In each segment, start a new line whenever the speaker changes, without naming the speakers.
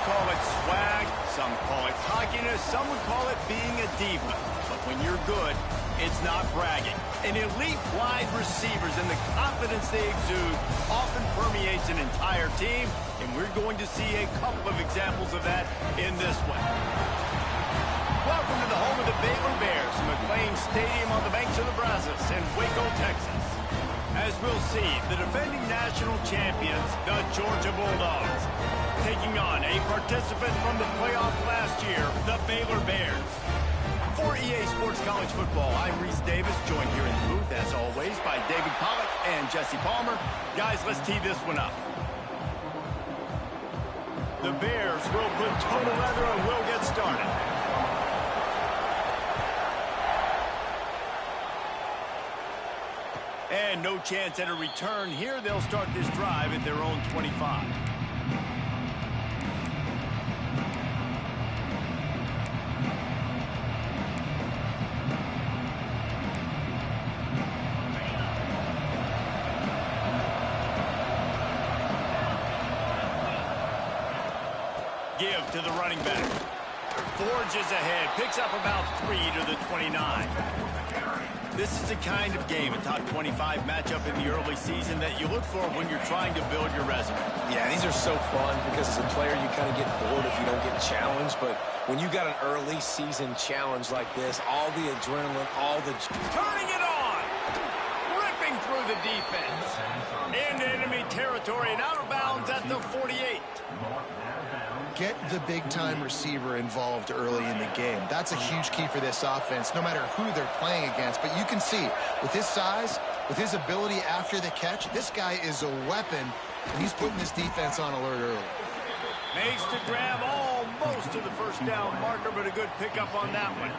call it swag, some call it cockiness, some would call it being a diva. But when you're good, it's not bragging. And elite wide receivers and the confidence they exude often permeates an entire team, and we're going to see a couple of examples of that in this one. Welcome to the home of the Baylor Bears, McLean Stadium on the banks of the Brazos in Waco, Texas. As we'll see, the defending national champions, the Georgia Bulldogs, taking on a participant from the playoff last year, the Baylor Bears. For EA Sports College Football, I'm Reese Davis, joined here in the booth, as always, by David Pollack and Jesse Palmer. Guys, let's tee this one up. The Bears will put total leather and we'll get started. And no chance at a return here. They'll start this drive at their own 25. Give to the running back. Forges ahead. Picks up about 3 to the 29. This is the kind of game, a top 25 matchup in the early season, that you look for when you're trying to build your resume.
Yeah, these are so fun because as a player you kind of get bored if you don't get challenged. But when you got an early season challenge like this, all the adrenaline, all the...
Turning it on! Ripping through the defense. Into enemy territory and out of bounds at the 48.
Get the big-time receiver involved early in the game. That's a huge key for this offense, no matter who they're playing against. But you can see, with his size, with his ability after the catch, this guy is a weapon, and he's putting this defense on alert early.
Makes the grab almost to the first down marker, but a good pickup on that one.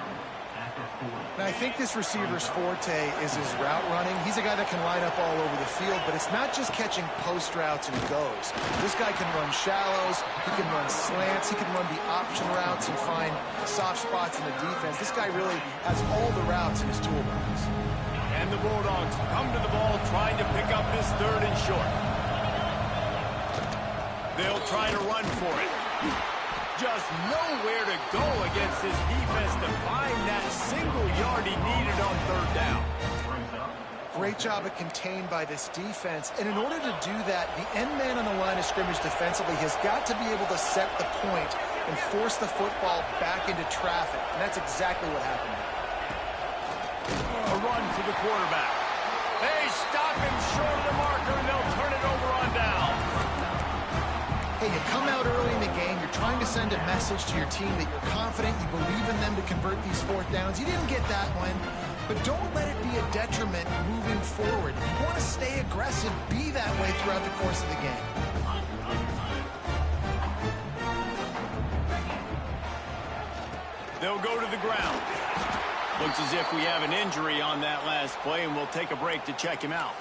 Now, I think this receiver's forte is his route running. He's a guy that can line up all over the field, but it's not just catching post routes and goes. This guy can run shallows, he can run slants, he can run the option routes and find soft spots in the defense. This guy really has all the routes in his toolbox.
And the Bulldogs come to the ball trying to pick up this third and short. They'll try to run for it. Just nowhere to go against this defense to find that single yard he needed on third down.
Great job of contained by this defense. And in order to do that, the end man on the line of scrimmage defensively has got to be able to set the point and force the football back into traffic. And that's exactly what happened.
A run for the quarterback. They stop him short of the marker, and they'll turn it over on down.
Hey, you come out early in the game, you're trying to send a message to your team that you're confident, you believe in them to convert these fourth downs. You didn't get that one, but don't let it be a detriment moving forward. If you want to stay aggressive, be that way throughout the course of the game.
They'll go to the ground. Looks as if we have an injury on that last play, and we'll take a break to check him out.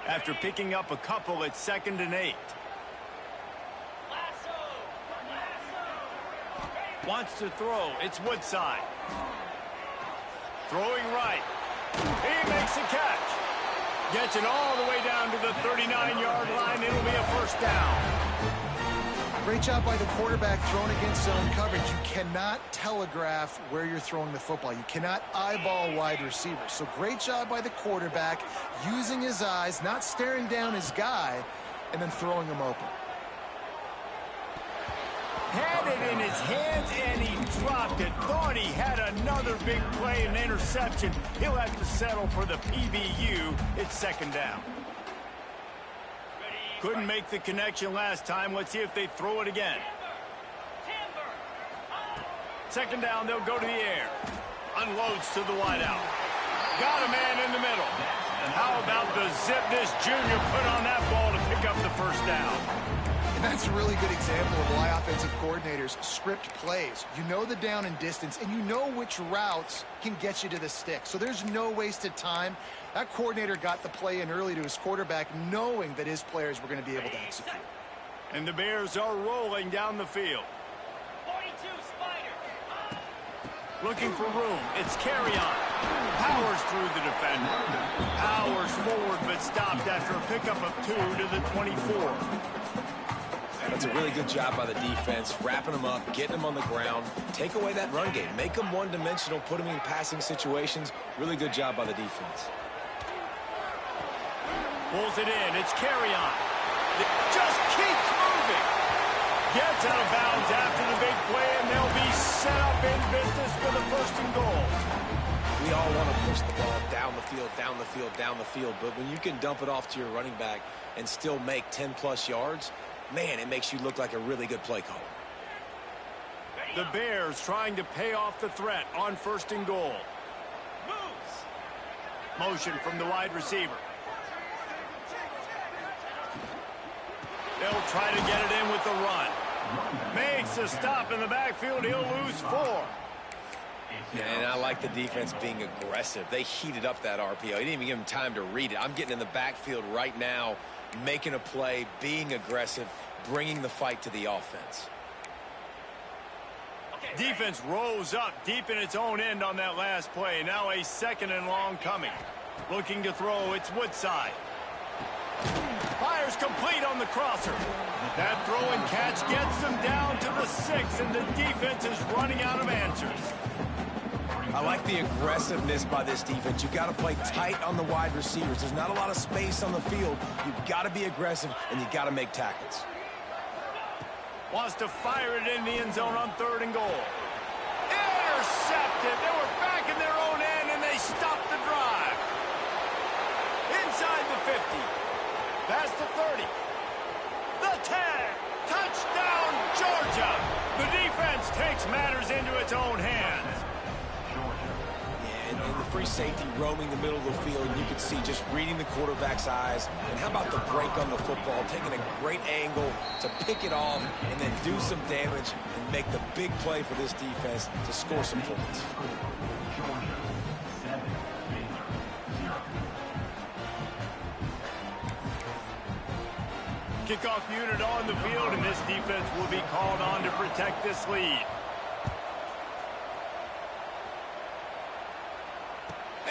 After picking up a couple, it's 2nd and 8. Wants to throw. It's Woodside. Throwing right. He makes a catch. Gets it all the way down to the 39-yard line. It'll be a first down.
Great job by the quarterback throwing against zone coverage. You cannot telegraph where you're throwing the football. You cannot eyeball wide receivers. So great job by the quarterback using his eyes, not staring down his guy, and then throwing him open.
Had it in his hands, and he dropped it. Thought he had another big play and interception. He'll have to settle for the PBU. It's 2nd down. Couldn't make the connection last time. Let's see if they throw it again. 2nd down, they'll go to the air. Unloads to the wideout. Got a man in the middle. How about the zip this junior put on that ball to pick up the first down?
And that's a really good example of why offensive coordinators script plays. You know the down and distance, and you know which routes can get you to the stick. So there's no wasted time. That coordinator got the play in early to his quarterback, knowing that his players were going to be able to execute.
And the Bears are rolling down the field.
42 Spider.
Looking for room. It's carry on. Powers through the defender. Powers forward, but stopped after a pickup of 2 to the 24.
That's a really good job by the defense, wrapping them up, getting them on the ground. Take away that run game. Make them one-dimensional, put them in passing situations. Really good job by the defense.
Pulls it in. It's carry on. It just keeps moving. Gets out of bounds after the big play, and they'll be set up in business for the 1st and goal.
We all want to push the ball down the field, down the field, down the field. But when you can dump it off to your running back and still make 10-plus yards, man, it makes you look like a really good play caller.
The Bears trying to pay off the threat on 1st and goal. Motion from the wide receiver. They'll try to get it in with the run. Makes a stop in the backfield. He'll lose 4.
Yeah, and I like the defense being aggressive. They heated up that RPO. He didn't even give him time to read it. I'm getting in the backfield right now, making a play, being aggressive, bringing the fight to the offense.
Defense rose up deep in its own end on that last play. Now a 2nd and long coming. Looking to throw, it's Woodside. Fires complete on the crosser. That throw and catch gets them down to the 6, and the defense is running out of answers.
I like the aggressiveness by this defense. You've got to play tight on the wide receivers. There's not a lot of space on the field. You've got to be aggressive, and you've got to make tackles.
Wants to fire it in the end zone on 3rd and goal. Intercepted. They were back in their own end, and they stopped the drive. Inside the 50. Past the 30. The 10. Touchdown, Georgia. The defense takes matters into its own hands.
And the free safety roaming the middle of the field, you can see just reading the quarterback's eyes. And how about the break on the football, taking a great angle to pick it off and then do some damage and make the big play for this defense to score some points.
Kickoff unit on the field, and this defense will be called on to protect this lead.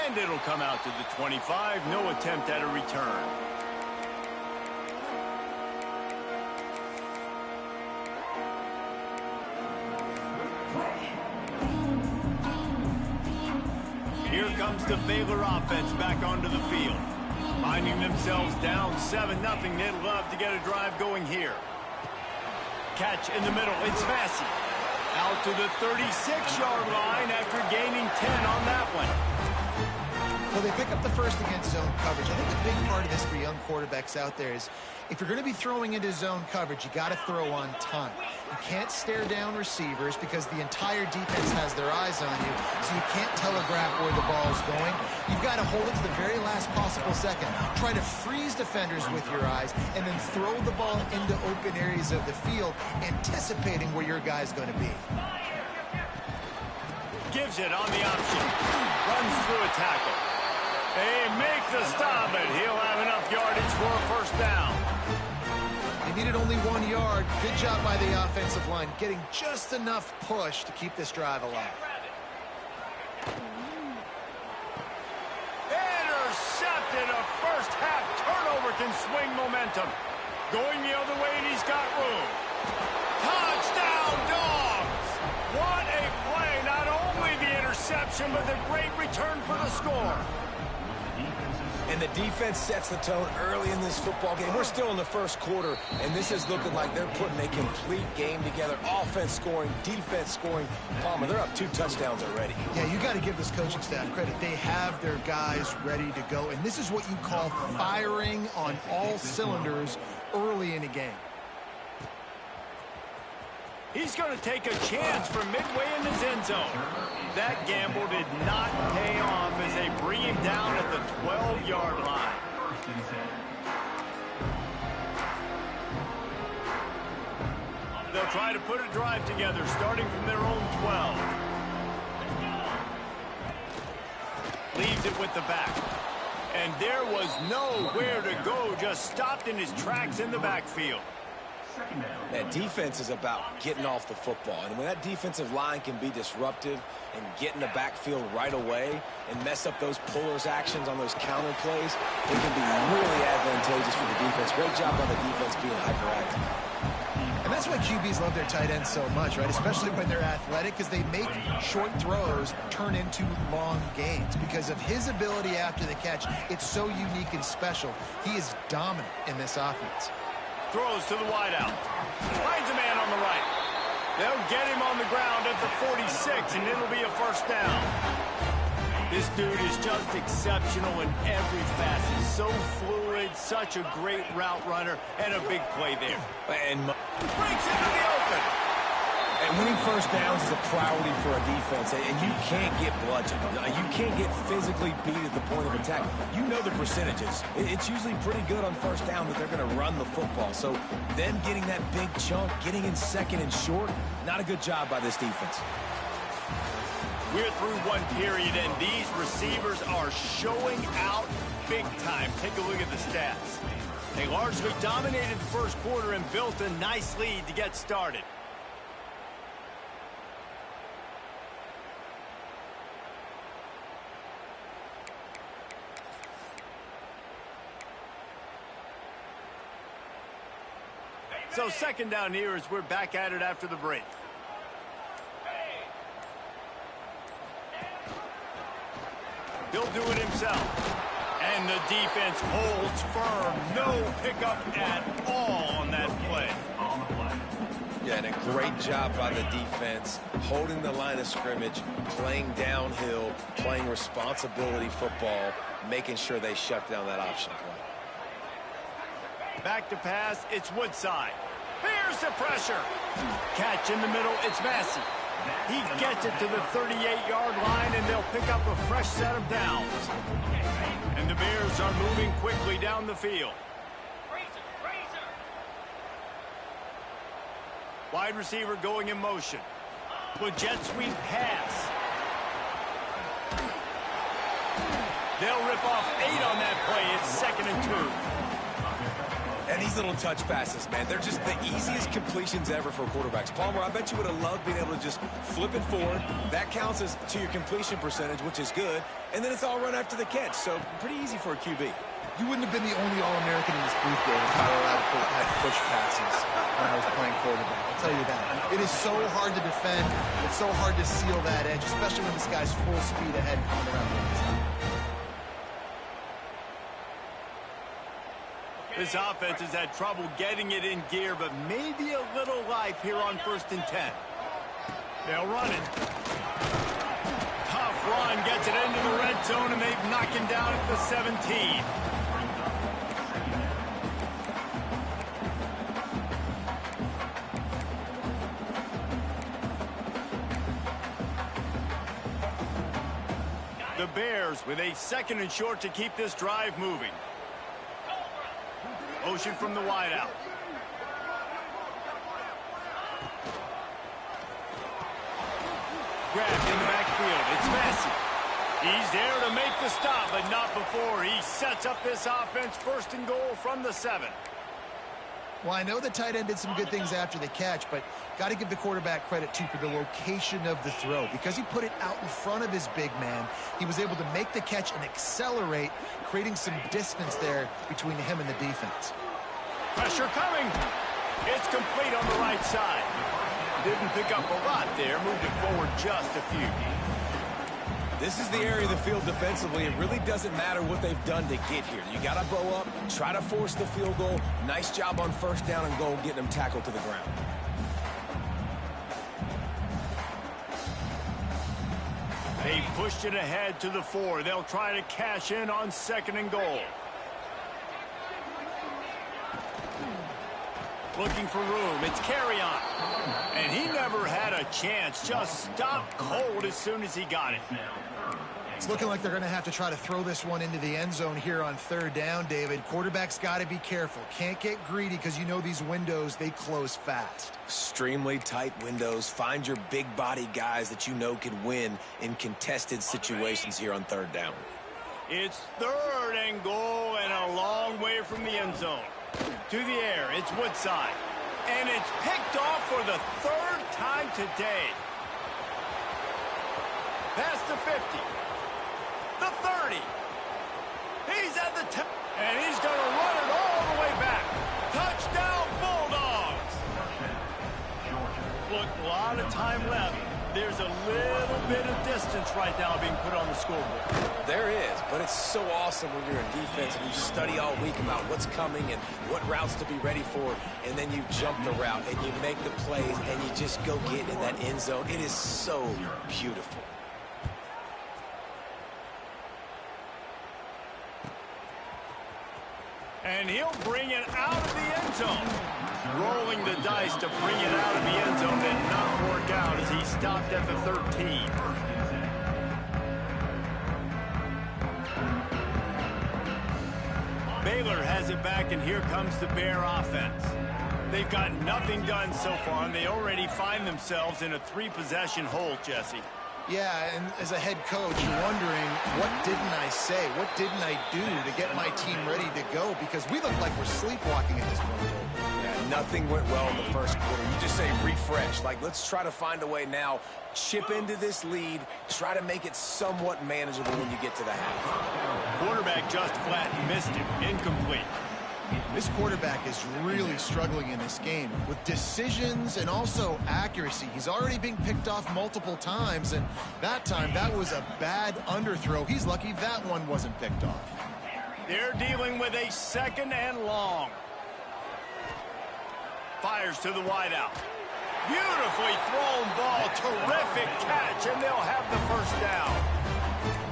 And it'll come out to the 25. No attempt at a return. Here comes the Baylor offense back onto the field. Finding themselves down 7-0. They'd love to get a drive going here. Catch in the middle. It's Massey. Out to the 36-yard line after gaining 10 on that one.
Well, they pick up the 1st against zone coverage. I think the big part of this for young quarterbacks out there is if you're going to be throwing into zone coverage, you got to throw on time. You can't stare down receivers because the entire defense has their eyes on you, so you can't telegraph where the ball's going. You've got to hold it to the very last possible second. Try to freeze defenders with your eyes and then throw the ball into open areas of the field, anticipating where your guy's going to be.
Gives it on the option. Runs through a tackle. They make the stop, and he'll have enough yardage for a 1st down.
They needed only 1 yard. Good job by the offensive line, getting just enough push to keep this drive alive.
Intercepted. A 1st half turnover can swing momentum. Going the other way, and he's got room. Touchdown, Dogs! What a play. Not only the interception, but the great return for the score.
And the defense sets the tone early in this football game. We're still in the 1st quarter, and this is looking like they're putting a complete game together. Offense scoring, defense scoring. Palmer, they're up 2 touchdowns already.
Yeah, you got to give this coaching staff credit. They have their guys ready to go, and this is what you call firing on all cylinders early in a game.
He's going to take a chance from midway in his end zone. That gamble did not pay off as they bring him down at the 12-yard line. They'll try to put a drive together, starting from their own 12. Leaves it with the back. And there was nowhere to go, just stopped in his tracks in the backfield.
That defense is about getting off the football. And when that defensive line can be disruptive and get in the backfield right away and mess up those pullers actions on those counter plays, it can be really advantageous for the defense. Great job by the defense being hyperactive.
And that's why QBs love their tight ends so much, right? Especially when they're athletic, because they make short throws turn into long gains. Because of his ability after the catch, it's so unique and special. He is dominant in this offense.
Throws to the wideout. Finds a man on the right. They'll get him on the ground at the 46, and it'll be a first down. This dude is just exceptional in every facet. So fluid, such a great route runner, and a big play there.
And
Breaks into the open.
And winning first downs is a priority for a defense, and you can't get bludgeoned. You can't get physically beat at the point of attack. You know the percentages. It's usually pretty good on first down that they're going to run the football. So them getting that big chunk, getting in second and short, not a good job by this defense.
We're through one period, and these receivers are showing out big time. Take a look at the stats. They largely dominated the first quarter and built a nice lead to get started. So second down here as we're back at it after the break. He'll do it himself. And the defense holds firm. No pickup at all on that play.
Yeah, and a great job by the defense, holding the line of scrimmage, playing downhill, playing responsibility football, making sure they shut down that option play.
Back to pass, it's Woodside. Here's the pressure. Catch in the middle, it's Massey. He gets it to the 38-yard line, and they'll pick up a fresh set of downs. And the Bears are moving quickly down the field. Wide receiver going in motion. With jet sweep pass. They'll rip off 8 on that play. It's 2nd and 2.
And these little touch passes, man, they're just the easiest completions ever for quarterbacks. Palmer, I bet you would have loved being able to just flip it forward. That counts as to your completion percentage, which is good. And then it's all run after the catch, so pretty easy for a QB.
You wouldn't have been the only All-American in this booth game if I were allowed to have push passes when I was playing quarterback. I'll tell you that. It is so hard to defend. It's so hard to seal that edge, especially when this guy's full speed ahead coming around the inside.
This offense has had trouble getting it in gear, but maybe a little life here on 1st and 10. They'll run it. Tough run, gets it into the red zone, and they've knocked him down at the 17. The Bears with a 2nd and short to keep this drive moving. Motion from the wideout. Grabbed in the backfield. It's Massey. He's there to make the stop, but not before. He sets up this offense 1st and goal from the 7.
Well, I know the tight end did some good things after the catch, but got to give the quarterback credit, too, for the location of the throw. Because he put it out in front of his big man, he was able to make the catch and accelerate, creating some distance there between him and the defense.
Pressure coming. It's complete on the right side. Didn't pick up a lot there, moved it forward just a few.
This is the area of the field defensively. It really doesn't matter what they've done to get here. You got to bow up, try to force the field goal. Nice job on 1st down and goal, getting them tackled to the ground.
They pushed it ahead to the 4. They'll try to cash in on 2nd and goal. Looking for room. It's Carry-On. And he never had a chance. Just stopped cold as soon as he got it.
It's looking like they're going to have to try to throw this one into the end zone here on 3rd down, David. Quarterback's got to be careful. Can't get greedy because you know these windows, they close fast.
Extremely tight windows. Find your big body guys that you know can win in contested situations here on 3rd down.
It's 3rd and goal and a long way from the end zone. To the air, it's Woodside. And it's picked off for the third time today. Past the 50. The 30. He's at the 10. And he's going to run it all the way back. Touchdown, Bulldogs. Look, a lot of time left. There's a little bit of distance right now being put on the scoreboard.
There is, but it's so awesome when you're in defense and you study all week about what's coming and what routes to be ready for, and then you jump the route and you make the plays and you just go get in that end zone. It is so beautiful.
And he'll bring it out of the end zone. Rolling the dice to bring it out of the end zone did not work out as he stopped at the 13. Baylor has it back, and here comes the Bear offense. They've got nothing done so far, and they already find themselves in a 3-possession hole, Jesse.
Yeah, and as a head coach, you're wondering, what didn't I say? What didn't I do to get my team ready to go? Because we look like we're sleepwalking at this point.
Yeah, nothing went well in the first quarter. You just say refresh. Like, let's try to find a way now, chip into this lead, try to make it somewhat manageable when you get to the half.
Quarterback just flat missed him. Incomplete.
This quarterback is really struggling in this game with decisions and also accuracy. He's already being picked off multiple times, and that time, that was a bad underthrow. He's lucky that one wasn't picked off.
They're dealing with a 2nd and long. Fires to the wideout. Beautifully thrown ball. Terrific catch, and they'll have the first down.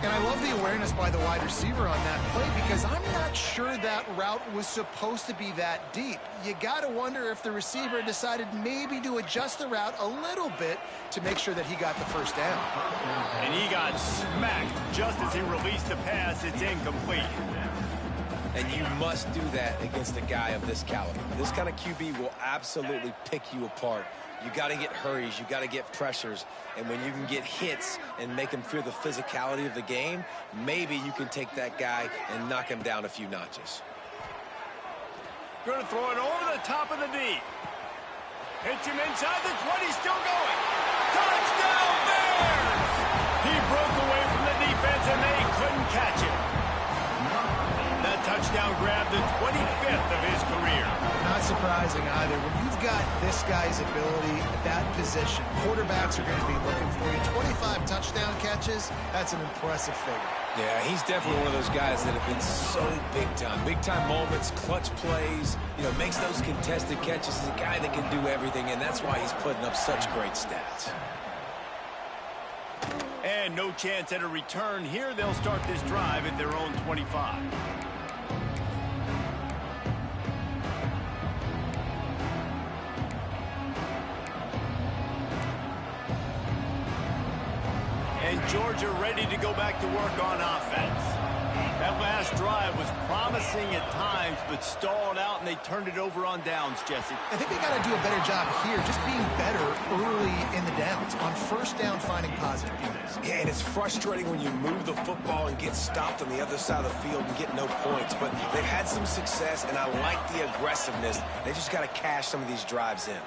And I love the awareness by the wide receiver on that play because I'm not sure that route was supposed to be that deep. You got to wonder if the receiver decided maybe to adjust the route a little bit to make sure that he got the first down.
And he got smacked just as he released the pass. It's incomplete.
And you must do that against a guy of this caliber. This kind of QB will absolutely pick you apart. You got to get hurries, you got to get pressures, and when you can get hits and make him feel the physicality of the game, maybe you can take that guy and knock him down a few notches.
Going to throw it over the top of the D. Hits him inside the 20, still going. Touchdown, Bears! He broke away from the defense, and they couldn't catch him. That touchdown grabbed the 25th of his career.
Not surprising either. When you've got this guy's ability at that position, quarterbacks are going to be looking for you. 25 touchdown catches, that's an impressive figure.
Yeah, he's definitely one of those guys that have been so big time. Big time moments, clutch plays, makes those contested catches. He's a guy that can do everything, and that's why he's putting up such great stats.
And no chance at a return here. They'll start this drive at their own 25. And Georgia ready to go back to work on offense. That last drive was promising at times, but stalled out, and they turned it over on downs, Jesse.
I think they got to do a better job here, just being better early in the downs, on first down finding positive plays.
Yeah, and it's frustrating when you move the football and get stopped on the other side of the field and get no points, but they've had some success, and I like the aggressiveness. They just got to cash some of these drives in.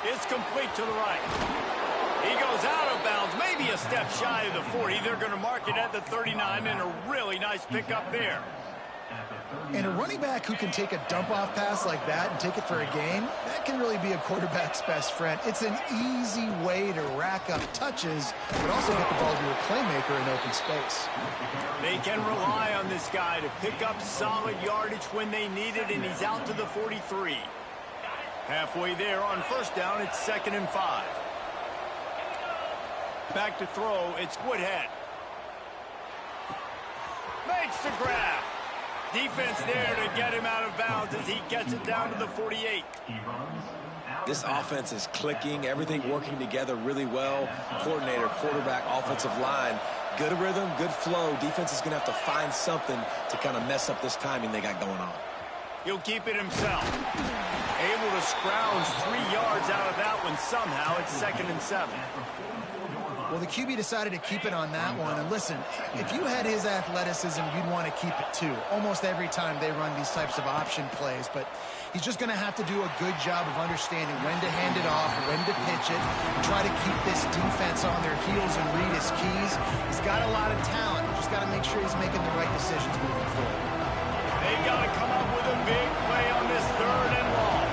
It's complete to the right. He goes out of bounds, maybe a step shy of the 40. They're going to mark it at the 39, and a really nice pickup there.
And a running back who can take a dump-off pass like that and take it for a gain, that can really be a quarterback's best friend. It's an easy way to rack up touches, but also get the ball to a playmaker in open space.
They can rely on this guy to pick up solid yardage when they need it, and he's out to the 43. Halfway there on first down, it's 2nd and 5. Back to throw, it's Woodhead. Makes the grab. Defense there to get him out of bounds as he gets it down to the 48.
This offense is clicking, everything working together really well. Coordinator, quarterback, offensive line. Good rhythm, good flow. Defense is going to have to find something to kind of mess up this timing they got going on.
He'll keep it himself. Able to scrounge 3 yards out of that one somehow. It's 2nd and 7.
Well, the QB decided to keep it on that one. And listen, if you had his athleticism, you'd want to keep it too. Almost every time they run these types of option plays. But he's just going to have to do a good job of understanding when to hand it off, when to pitch it, and try to keep this defense on their heels and read his keys. He's got a lot of talent. Just got to make sure he's making the right decisions moving forward.
They got to come up with a big play on this 3rd and long.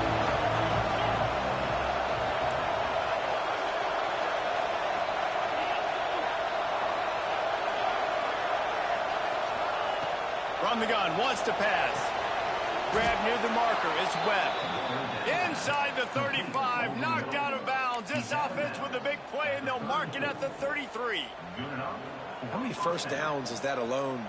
From the gun, wants to pass. Grab near the marker, it's Webb. Inside the 35, knocked out of bounds. This offense with a big play, and they'll mark it at the 33.
How many first downs is that alone,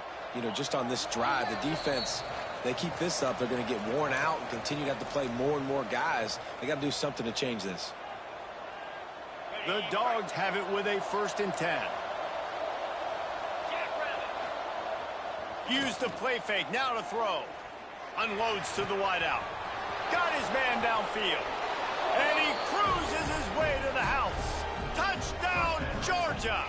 just on this drive? The defense, they keep this up, they're going to get worn out and continue to have to play more and more guys. They got to do something to change this.
The Dogs have it with a 1st and 10. Use the play fake, now to throw. Unloads to the wideout. Got his man downfield. And he cruises his way to the house. Touchdown, Georgia!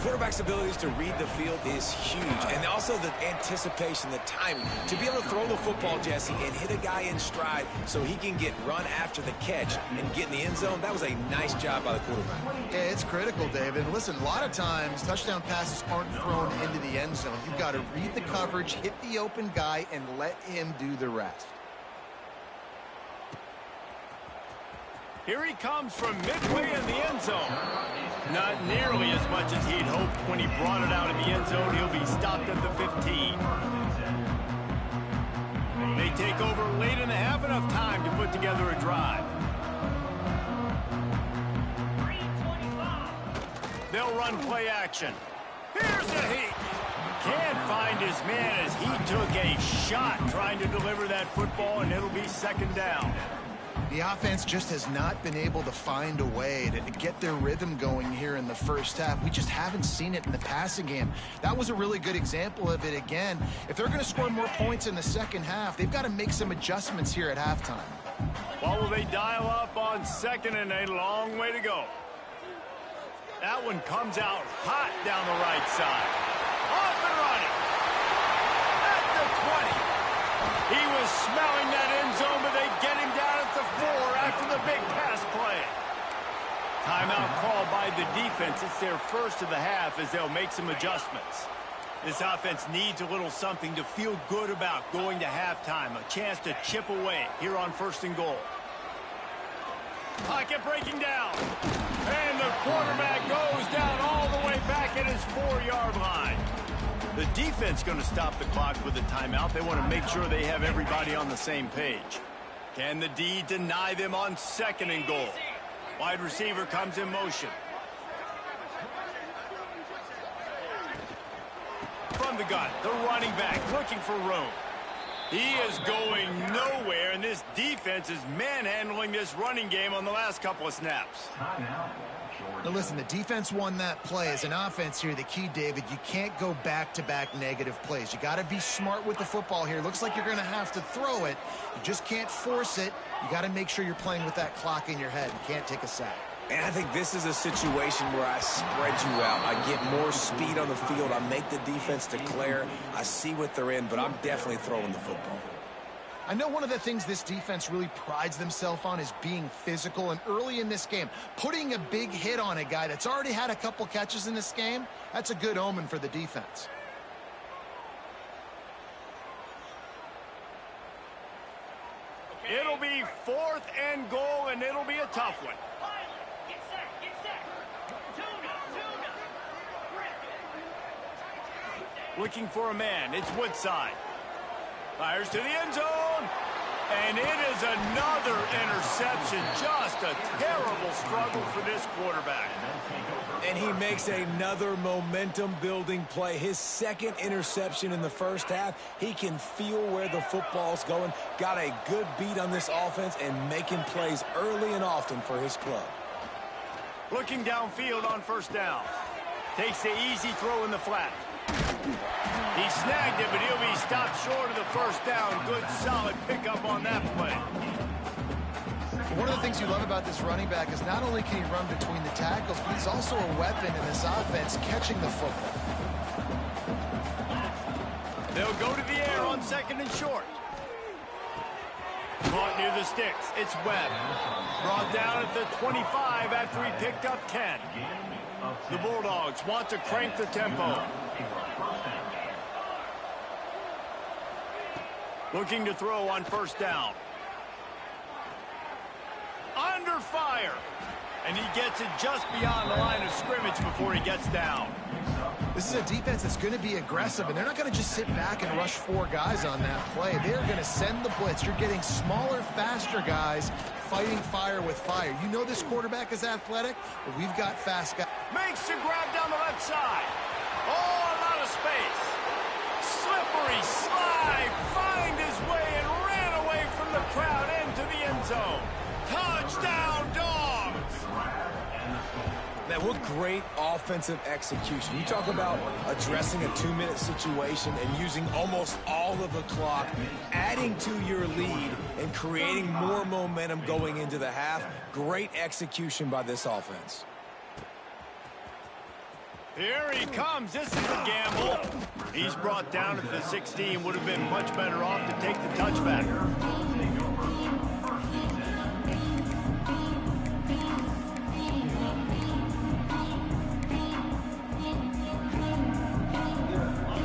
Quarterback's abilities to read the field is huge, and also the anticipation, the timing. To be able to throw the football, Jesse, and hit a guy in stride so he can get run after the catch and get in the end zone, that was a nice job by the quarterback.
Yeah, it's critical, David. Listen, a lot of times touchdown passes aren't thrown into the end zone. You've got to read the coverage, hit the open guy, and let him do the rest.
Here he comes from midway in the end zone. Not nearly as much as he'd hoped when he brought it out in the end zone. He'll be stopped at the 15. They take over late in the half, enough time to put together a drive. They'll run play action. Here's a hit. Can't find his man as he took a shot trying to deliver that football, and it'll be 2nd down.
The offense just has not been able to find a way to get their rhythm going here in the first half. We just haven't seen it in the passing game. That was a really good example of it again. If they're going to score more points in the second half, they've got to make some adjustments here at halftime.
What will they dial up on 2nd and a long way to go? That one comes out hot down the right side. Off and running. At the 20. He was smelling that end zone, but they get him down at the 4 after the big pass play. Timeout called by the defense. It's their 1st of the half as they'll make some adjustments. This offense needs a little something to feel good about going to halftime. A chance to chip away here on 1st and goal. Pocket breaking down. And the quarterback goes down all the way back at his 4-yard line. The defense going to stop the clock with a timeout. They want to make sure they have everybody on the same page. Can the D deny them on 2nd and goal? Wide receiver comes in motion. From the gun, the running back looking for room. He is going nowhere, and this defense is manhandling this running game on the last couple of snaps.
Now listen, the defense won that play. As an offense here, the key, David, you can't go back-to-back negative plays. You got to be smart with the football here. Looks like you're going to have to throw it. You just can't force it. You got to make sure you're playing with that clock in your head. You can't take a sack.
And I think this is a situation where I spread you out. I get more speed on the field. I make the defense declare. I see what they're in, but I'm definitely throwing the football.
I know one of the things this defense really prides themselves on is being physical, and early in this game, putting a big hit on a guy that's already had a couple catches in this game, that's a good omen for the defense.
It'll be 4th and goal, and it'll be a tough one. Looking for a man. It's Woodside. Fires to the end zone. And it is another interception. Just a terrible struggle for this quarterback.
And he makes another momentum-building play. His 2nd interception in the first half. He can feel where the football's going. Got a good beat on this offense and making plays early and often for his club.
Looking downfield on 1st down. Takes the easy throw in the flat. He snagged it, but he'll be stopped short of the 1st down. Good, solid pickup on that play.
One of the things you love about this running back is not only can he run between the tackles, but he's also a weapon in this offense catching the football.
They'll go to the air on 2nd and short. Caught near the sticks. It's Webb. Brought down at the 25 after he picked up 10. The Bulldogs want to crank the tempo. Looking to throw on 1st down. Under fire. And he gets it just beyond the line of scrimmage before he gets down.
This is a defense that's going to be aggressive, and they're not going to just sit back and rush 4 guys on that play. They're going to send the blitz. You're getting smaller, faster guys fighting fire with fire. You know this quarterback is athletic, but we've got fast guys.
Makes the grab down the left side. Oh, a lot of space. Slippery slide. Find his way and ran away from the crowd into the end zone. Touchdown, Dogs!
Man, what great offensive execution. You talk about addressing a 2-minute situation and using almost all of the clock, adding to your lead and creating more momentum going into the half. Great execution by this offense.
Here he comes. This is a gamble. He's brought down at the 16. Would have been much better off to take the touchback.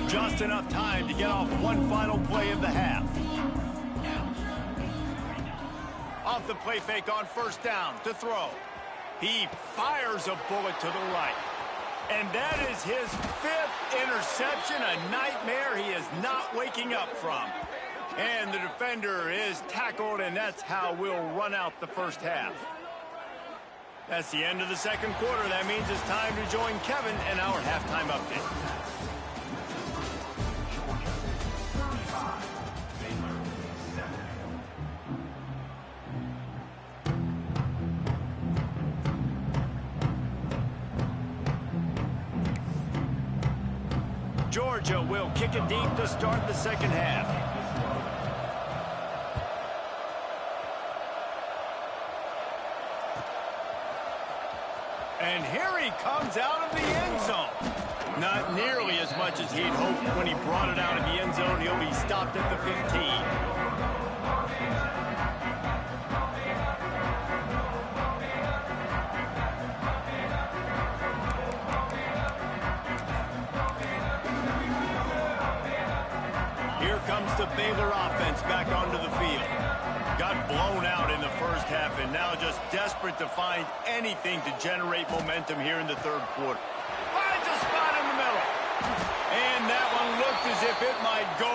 Just enough time to get off one final play of the half. Off the play fake on 1st down to throw. He fires a bullet to the right. And that is his 5th interception, a nightmare he is not waking up from. And the defender is tackled, and that's how we'll run out the 1st half. That's the end of the 2nd quarter. That means it's time to join Kevin in our halftime update. Georgia will kick it deep to start the 2nd half. And here he comes out of the end zone. Not nearly as much as he'd hoped when he brought it out of the end zone. He'll be stopped at the 15. Here comes the Baylor offense back onto the field. Got blown out in the 1st half and now just desperate to find anything to generate momentum here in the 3rd quarter. Finds a spot in the middle. And that one looked as if it might go